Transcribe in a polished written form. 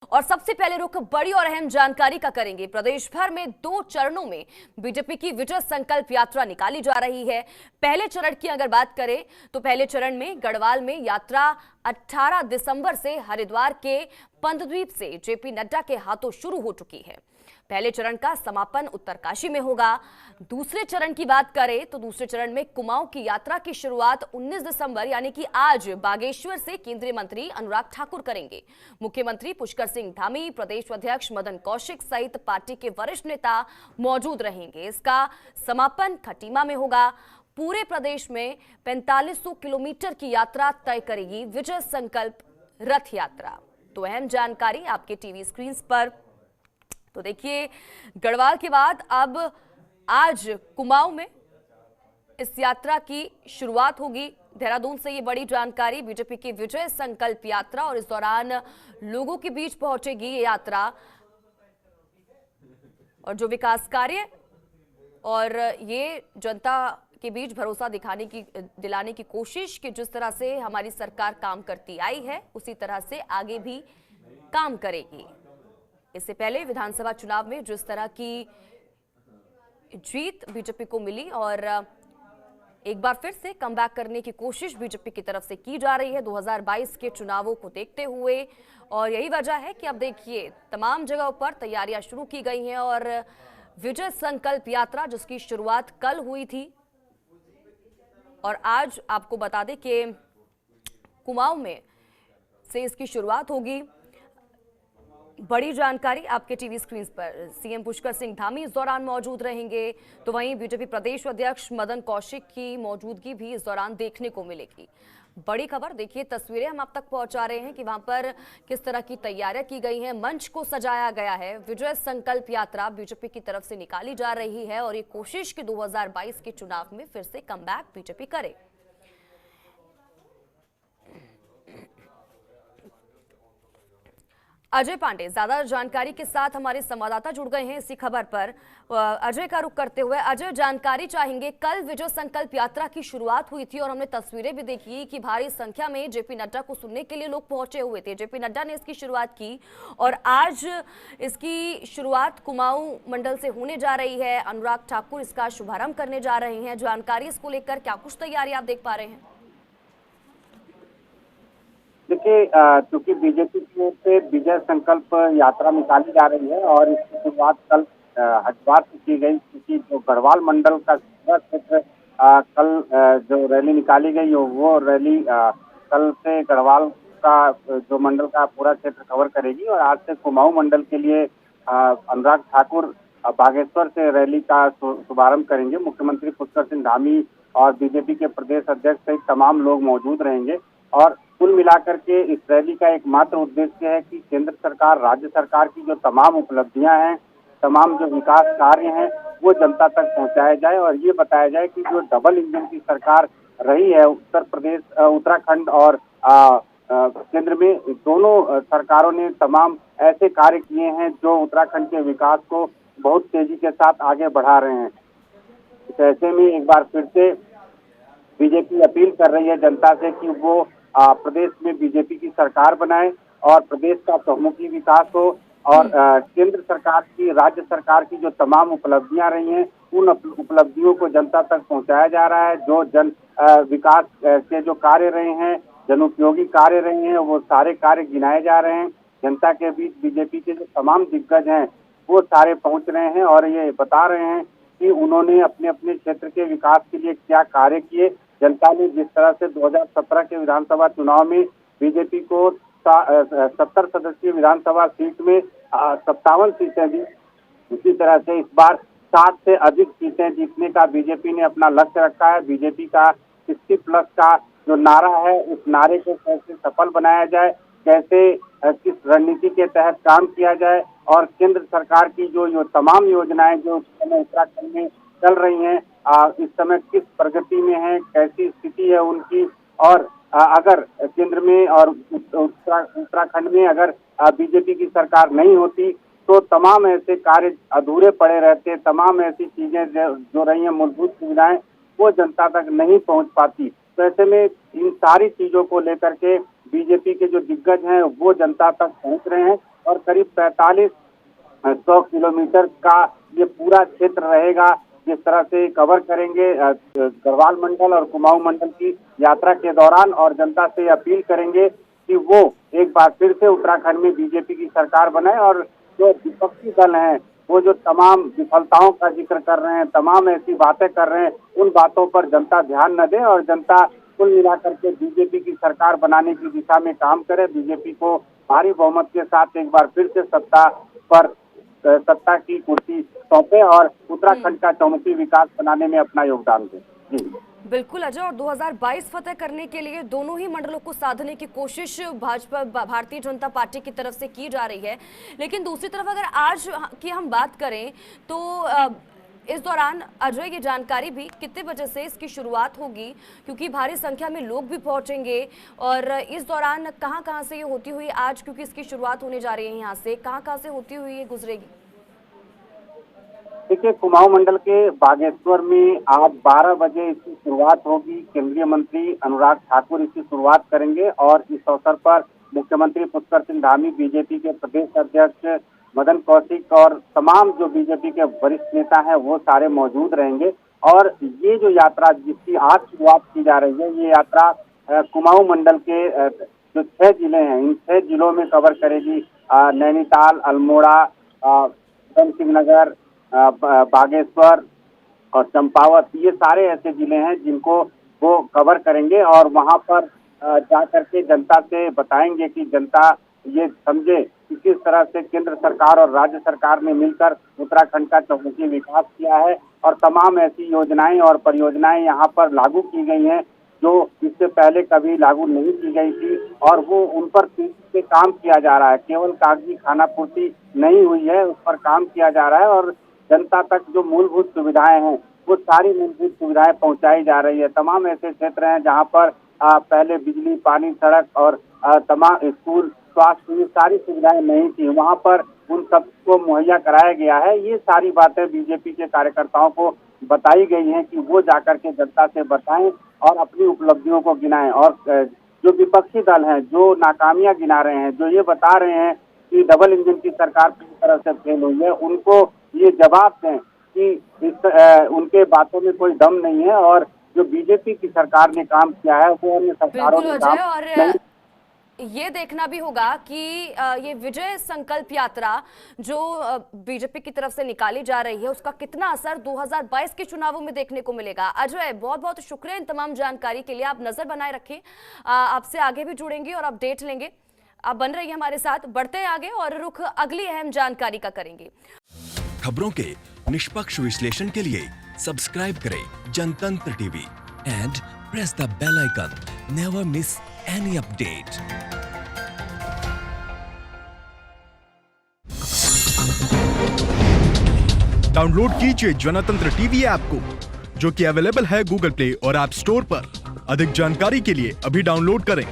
और सबसे पहले रुख बड़ी और अहम जानकारी का करेंगे। प्रदेश भर में 2 चरणों में बीजेपी की विजय संकल्प यात्रा निकाली जा रही है। पहले चरण की अगर बात करें तो पहले चरण में गढ़वाल में यात्रा 18 दिसंबर से हरिद्वार के पंतद्वीप से जेपी नड्डा के हाथों शुरू हो चुकी है। पहले चरण का समापन उत्तरकाशी में होगा। दूसरे चरण की बात करें तो दूसरे चरण में कुमाऊं की यात्रा की शुरुआत 19 दिसंबर यानी कि आज बागेश्वर से केंद्रीय मंत्री अनुराग ठाकुर करेंगे। मुख्यमंत्री पुष्कर सिंह धामी, प्रदेश अध्यक्ष मदन कौशिक सहित पार्टी के वरिष्ठ नेता मौजूद रहेंगे। इसका समापन खटीमा में होगा। पूरे प्रदेश में 4500 किलोमीटर की यात्रा तय करेगी विजय संकल्प रथ यात्रा। तो अहम जानकारी आपके टीवी स्क्रीन पर। तो देखिए, गढ़वाल के बाद अब आज कुमाऊं में इस यात्रा की शुरुआत होगी। देहरादून से ये बड़ी जानकारी, बीजेपी की विजय संकल्प यात्रा, और इस दौरान लोगों के बीच पहुंचेगी ये यात्रा और जो विकास कार्य और ये जनता के बीच भरोसा दिलाने की कोशिश कि जिस तरह से हमारी सरकार काम करती आई है उसी तरह से आगे भी काम करेगी। इससे पहले विधानसभा चुनाव में जिस तरह की जीत बीजेपी को मिली और एक बार फिर से कमबैक करने की कोशिश बीजेपी की तरफ से की जा रही है 2022 के चुनावों को देखते हुए। और यही वजह है कि अब देखिए तमाम जगहों पर तैयारियां शुरू की गई हैं और विजय संकल्प यात्रा जिसकी शुरुआत कल हुई थी और आज आपको बता दें कि कुमाऊं में से इसकी शुरुआत होगी। बड़ी जानकारी आपके टीवी स्क्रीन पर। सीएम पुष्कर सिंह धामी इस दौरान मौजूद रहेंगे, तो वहीं बीजेपी प्रदेश अध्यक्ष मदन कौशिक की मौजूदगी भी इस दौरान देखने को मिलेगी। बड़ी खबर देखिए, तस्वीरें हम आप तक पहुंचा रहे हैं कि वहां पर किस तरह की तैयारियां की गई हैं। मंच को सजाया गया है। विजय संकल्प यात्रा बीजेपी की तरफ से निकाली जा रही है और ये कोशिश कि 2022 के चुनाव में फिर से कमबैक बीजेपी करे। अजय पांडे ज्यादा जानकारी के साथ हमारे संवाददाता जुड़ गए हैं इसी खबर पर। अजय का रुख करते हुए, अजय जानकारी चाहेंगे। कल विजय संकल्प यात्रा की शुरुआत हुई थी और हमने तस्वीरें भी देखी कि भारी संख्या में जेपी नड्डा को सुनने के लिए लोग पहुंचे हुए थे। जेपी नड्डा ने इसकी शुरुआत की और आज इसकी शुरुआत कुमाऊं मंडल से होने जा रही है। अनुराग ठाकुर इसका शुभारंभ करने जा रहे हैं। जानकारी इसको लेकर क्या कुछ तैयारी आप देख पा रहे हैं? देखिए, चूंकि बीजेपी की ओर से विजय संकल्प यात्रा निकाली जा रही है और इसकी शुरुआत कल हरिद्वार से की गई, क्योंकि जो गढ़वाल मंडल का पूरा क्षेत्र कल जो रैली निकाली गई वो रैली कल से गढ़वाल का जो मंडल का पूरा क्षेत्र कवर करेगी और आज से कुमाऊं मंडल के लिए अनुराग ठाकुर बागेश्वर से रैली का शुभारंभ करेंगे। मुख्यमंत्री पुष्कर सिंह धामी और बीजेपी के प्रदेश अध्यक्ष सहित तमाम लोग मौजूद रहेंगे और कुल मिलाकर के इस रैली का एकमात्र उद्देश्य है कि केंद्र सरकार, राज्य सरकार की जो तमाम उपलब्धियां हैं, तमाम जो विकास कार्य हैं, वो जनता तक पहुंचाया जाए और ये बताया जाए कि जो डबल इंजन की सरकार रही है उत्तर प्रदेश, उत्तराखंड और केंद्र में, दोनों सरकारों ने तमाम ऐसे कार्य किए हैं जो उत्तराखंड के विकास को बहुत तेजी के साथ आगे बढ़ा रहे हैं। तो ऐसे में एक बार फिर से बीजेपी अपील कर रही है जनता से कि वो प्रदेश में बीजेपी की सरकार बनाए और प्रदेश का चहुमुखी विकास हो और केंद्र सरकार की, राज्य सरकार की जो तमाम उपलब्धियां रही हैं उन उपलब्धियों को जनता तक पहुंचाया जा रहा है। जो जन विकास के जो कार्य रहे हैं, जनोपयोगी कार्य रहे हैं, वो सारे कार्य गिनाए जा रहे हैं। जनता के बीच बीजेपी के जो तमाम दिग्गज हैं वो सारे पहुंच रहे हैं और ये बता रहे हैं कि उन्होंने अपने अपने क्षेत्र के विकास के लिए क्या कार्य किए। जनता ने जिस तरह से 2017 के विधानसभा चुनाव में बीजेपी को 70 सदस्यीय विधानसभा सीट में 57 सीटें दी, उसी तरह से इस बार 60 से अधिक सीटें जीतने का बीजेपी ने अपना लक्ष्य रखा है। बीजेपी का 60+ का जो नारा है, उस नारे को कैसे सफल बनाया जाए, कैसे किस रणनीति के तहत काम किया जाए और केंद्र सरकार की जो तमाम योजनाएं जो उत्तराखंड में चल रही हैं, इस समय किस प्रगति में है, कैसी स्थिति है उनकी, और अगर केंद्र में और उत्तराखंड में अगर बीजेपी की सरकार नहीं होती तो तमाम ऐसे कार्य अधूरे पड़े रहते, तमाम ऐसी चीजें जो रही हैं, मूलभूत सुविधाएं, वो जनता तक नहीं पहुंच पाती। तो ऐसे में इन सारी चीजों को लेकर के बीजेपी के जो दिग्गज हैं वो जनता तक पहुंच रहे हैं और करीब 4500 किलोमीटर का ये पूरा क्षेत्र रहेगा। जिस तरह से कवर करेंगे गढ़वाल मंडल और कुमाऊं मंडल की यात्रा के दौरान, और जनता से अपील करेंगे कि वो एक बार फिर से उत्तराखंड में बीजेपी की सरकार बनाए, और जो विपक्षी दल हैं वो जो तमाम विफलताओं का जिक्र कर रहे हैं, तमाम ऐसी बातें कर रहे हैं, उन बातों पर जनता ध्यान न दे और जनता कुल मिलाकर के बीजेपी की सरकार बनाने की दिशा में काम करे, बीजेपी को भारी बहुमत के साथ एक बार फिर से सत्ता की कुर्सी सौंपे और उत्तराखंड का चौमुखी विकास बनाने में अपना योगदान दे। जी बिल्कुल अजय, और 2022 फतेह करने के लिए दोनों ही मंडलों को साधने की कोशिश भाजपा भारतीय जनता पार्टी की तरफ से की जा रही है। लेकिन दूसरी तरफ अगर आज की हम बात करें तो इस दौरान अजय ये जानकारी भी कितने बजे से इसकी शुरुआत होगी, क्योंकि भारी संख्या में लोग भी पहुंचेंगे, और इस दौरान कहां से ये होती हुई आज, क्योंकि इसकी शुरुआत होने जा रही है यहाँ से, कहां से होती हुई ये गुजरेगी? देखिए, कुमाऊं मंडल के बागेश्वर में आज 12 बजे इसकी शुरुआत होगी। केंद्रीय मंत्री अनुराग ठाकुर इसकी शुरुआत करेंगे और इस अवसर पर मुख्यमंत्री पुष्कर सिंह धामी, बीजेपी के प्रदेश अध्यक्ष मदन कौशिक और तमाम जो बीजेपी के वरिष्ठ नेता हैं वो सारे मौजूद रहेंगे। और ये जो यात्रा जिसकी आज शुरुआत की जा रही है, ये यात्रा कुमाऊं मंडल के जो 6 जिले हैं, इन 6 जिलों में कवर करेगी। नैनीताल, अल्मोड़ा, उधम सिंह नगर, बागेश्वर और चंपावत, ये सारे ऐसे जिले हैं जिनको वो कवर करेंगे और वहां पर जा करके जनता से बताएंगे कि जनता ये समझे कि किस तरह से केंद्र सरकार और राज्य सरकार ने मिलकर उत्तराखंड का चौमुखी विकास किया है, और तमाम ऐसी योजनाएं और परियोजनाएं यहाँ पर लागू की गई हैं जो इससे पहले कभी लागू नहीं की गई थी, और वो उन पर तेजी से काम किया जा रहा है। केवल कागजी खानापूर्ति नहीं हुई है, उस पर काम किया जा रहा है और जनता तक जो मूलभूत सुविधाएं हैं वो सारी मूलभूत सुविधाएं पहुंचाई जा रही है। तमाम ऐसे क्षेत्र हैं जहां पर पहले बिजली, पानी, सड़क और तमाम स्कूल, स्वास्थ्य, ये सारी सुविधाएं नहीं थी, वहां पर उन सबको मुहैया कराया गया है। ये सारी बातें बीजेपी के कार्यकर्ताओं को बताई गई हैं कि वो जाकर के जनता से बताएं और अपनी उपलब्धियों को गिनाएं। और जो विपक्षी दल हैं जो नाकामियां गिना रहे हैं, जो ये बता रहे हैं कि डबल इंजन की सरकार पूरी तरह से फेल हुई है, उनको ये जवाब दें कि उनके बातों में कोई दम नहीं है, और जो बीजेपी की सरकार ने काम किया है वो अन्य सरकारों ने काम नहीं। ये देखना भी होगा कि ये विजय संकल्प यात्रा जो बीजेपी की तरफ से निकाली जा रही है उसका कितना असर 2022 के चुनावों में देखने को मिलेगा। अजय, बहुत बहुत शुक्रिया इन तमाम जानकारी के लिए। आप नजर बनाए रखें, आपसे आगे भी जुड़ेंगे और अपडेट लेंगे। आप बन रही हमारे साथ, बढ़ते हैं आगे और रुख अगली अहम जानकारी का करेंगे। खबरों के निष्पक्ष विश्लेषण के लिए सब्सक्राइब करें Jantantra TV and press the bell icon. Never miss any update. Download कीजिए जनतंत्र टीवी ऐप को, जो कि अवेलेबल है गूगल प्ले और ऐप स्टोर पर। अधिक जानकारी के लिए अभी डाउनलोड करें।